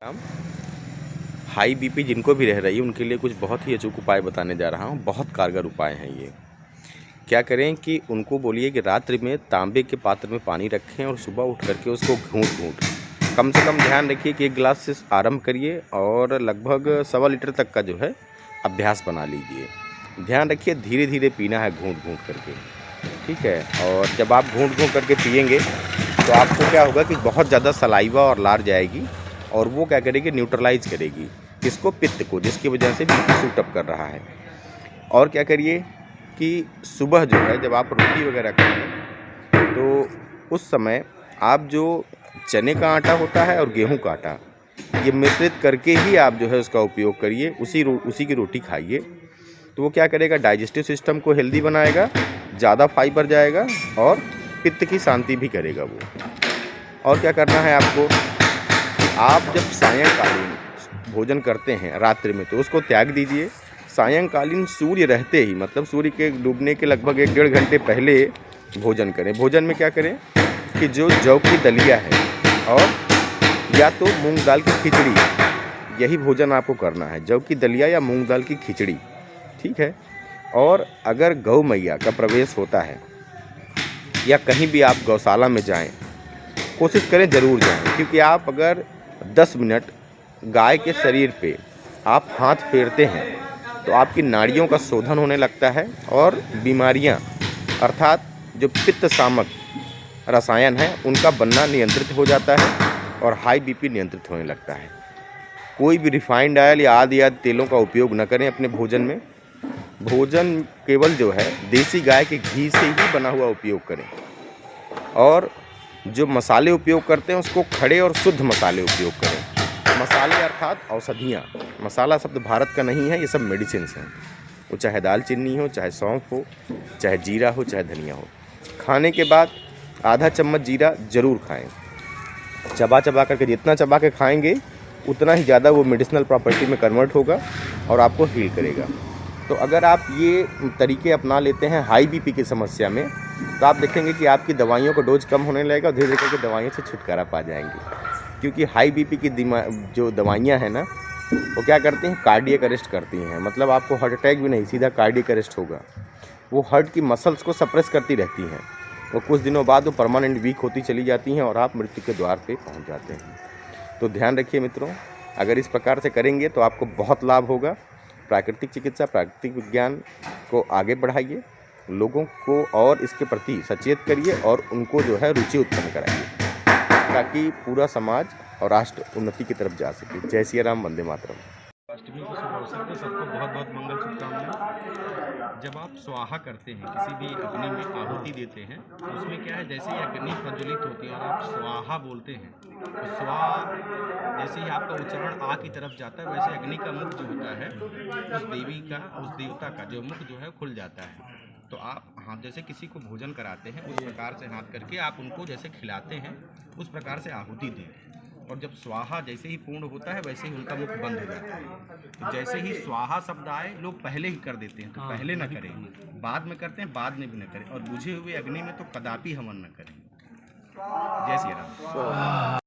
हम high BP जिनको भी रह रही है उनके लिए कुछ बहुत ही अचूक उपाय बताने जा रहा हूँ। बहुत कारगर उपाय हैं ये। क्या करें कि उनको बोलिए कि रात्रि में तांबे के पात्र में पानी रखें और सुबह उठ करके उसको घूंट कम से कम ध्यान रखिए कि 1 गिलास से आरंभ करिए और लगभग 1.25 लीटर तक का जो है अभ्यास बना लीजिए। ध्यान रखिए धीरे धीरे पीना है, घूंट करके, ठीक है। और जब आप घूंट करके पिएंगे तो आपको क्या होगा कि बहुत ज़्यादा सलाइवा और लार जाएगी और वो क्या करेगी, न्यूट्रलाइज करेगी किसको, पित्त को, जिसकी वजह से बीपी शूट अप कर रहा है। और क्या करिए कि सुबह जो है जब आप रोटी वगैरह खाएं तो उस समय आप जो चने का आटा होता है और गेहूं का आटा, ये मिश्रित करके ही आप जो है उसका उपयोग करिए। उसी की रोटी खाइए तो वो क्या करेगा, डाइजेस्टिव सिस्टम को हेल्दी बनाएगा, ज़्यादा फाइबर जाएगा और पित्त की शांति भी करेगा वो। और क्या करना है आपको, आप जब सायंकालीन भोजन करते हैं रात्रि में तो उसको त्याग दीजिए। सायंकालीन सूर्य रहते ही, मतलब सूर्य के डूबने के लगभग 1-1.5 घंटे पहले भोजन करें। भोजन में क्या करें कि जो जौ की दलिया है और या तो मूंग दाल की खिचड़ी, यही भोजन आपको करना है, जौ की दलिया या मूंग दाल की खिचड़ी, ठीक है। और अगर गौ मैया का प्रवेश होता है या कहीं भी आप गौशाला में जाएं, कोशिश करें ज़रूर जाएं, क्योंकि आप अगर 10 मिनट गाय के शरीर पे आप हाथ फेरते हैं तो आपकी नाड़ियों का शोधन होने लगता है और बीमारियां अर्थात जो पित्त शामक रसायन है उनका बनना नियंत्रित हो जाता है और हाई बीपी नियंत्रित होने लगता है। कोई भी रिफाइंड ऑयल या आदि तेलों का उपयोग न करें अपने भोजन में। भोजन केवल जो है देसी गाय के घी से ही बना हुआ उपयोग करें। और जो मसाले उपयोग करते हैं उसको खड़े और शुद्ध मसाले उपयोग करें। मसाले अर्थात औषधियाँ। मसाला शब्द भारत का नहीं है, ये सब मेडिसिन हैं। वो चाहे दालचीनी हो, चाहे सौंफ हो, चाहे जीरा हो, चाहे धनिया हो। खाने के बाद आधा चम्मच जीरा ज़रूर खाएं। चबा करके जितना चबा के खाएंगे उतना ही ज़्यादा वो मेडिसिनल प्रॉपर्टी में कन्वर्ट होगा और आपको हील करेगा। तो अगर आप ये तरीके अपना लेते हैं हाई बीपी की समस्या में तो आप देखेंगे कि आपकी दवाइयों का डोज कम होने लगेगा और धीरे धीरे करके दवाइयों से छुटकारा पा जाएंगे। क्योंकि हाई बीपी की जो दवाइयाँ हैं ना, वो क्या करती हैं, कार्डियक अरेस्ट करती हैं। मतलब आपको हार्ट अटैक भी नहीं, सीधा कार्डियक अरेस्ट होगा। वो हार्ट की मसल्स को सप्रेस करती रहती हैं। वो कुछ दिनों बाद वो परमानेंट वीक होती चली जाती हैं और आप मृत्यु के द्वार पे पहुंच जाते हैं। तो ध्यान रखिए मित्रों, अगर इस प्रकार से करेंगे तो आपको बहुत लाभ होगा। प्राकृतिक चिकित्सा, प्राकृतिक विज्ञान को आगे बढ़ाइए, लोगों को और इसके प्रति सचेत करिए और उनको जो है रुचि उत्पन्न कराइए, ताकि पूरा समाज और राष्ट्र उन्नति की तरफ जा सके। जय सिया राम, वंदे मातरम। अष्टमी के शुभ अवसर पर सबको बहुत बहुत मंगल शुभकामनाएं। जब आप स्वाहा करते हैं, किसी भी अग्नि में आहुति देते हैं, तो उसमें क्या है, जैसे ही अग्नि प्रज्वलित होती है और आप स्वाहा बोलते हैं तो स्वा जैसे ही आपका उच्चारण आ की तरफ जाता है, वैसे अग्नि का मुख जो होता है उस देवी का, उस देवता का जो मुख जो है खुल जाता है। तो आप हाथ जैसे किसी को भोजन कराते हैं उस प्रकार से हाथ करके आप उनको जैसे खिलाते हैं उस प्रकार से आहुति दें। और जब स्वाहा जैसे ही पूर्ण होता है वैसे ही उनका मुख बंद हो जाता है। तो जैसे ही स्वाहा शब्द आए लोग पहले ही कर देते हैं, तो पहले न करें, बाद में करते हैं, बाद में भी न करें, और बुझे हुए अग्नि में तो कदापि हवन न करें। जय श्री राम।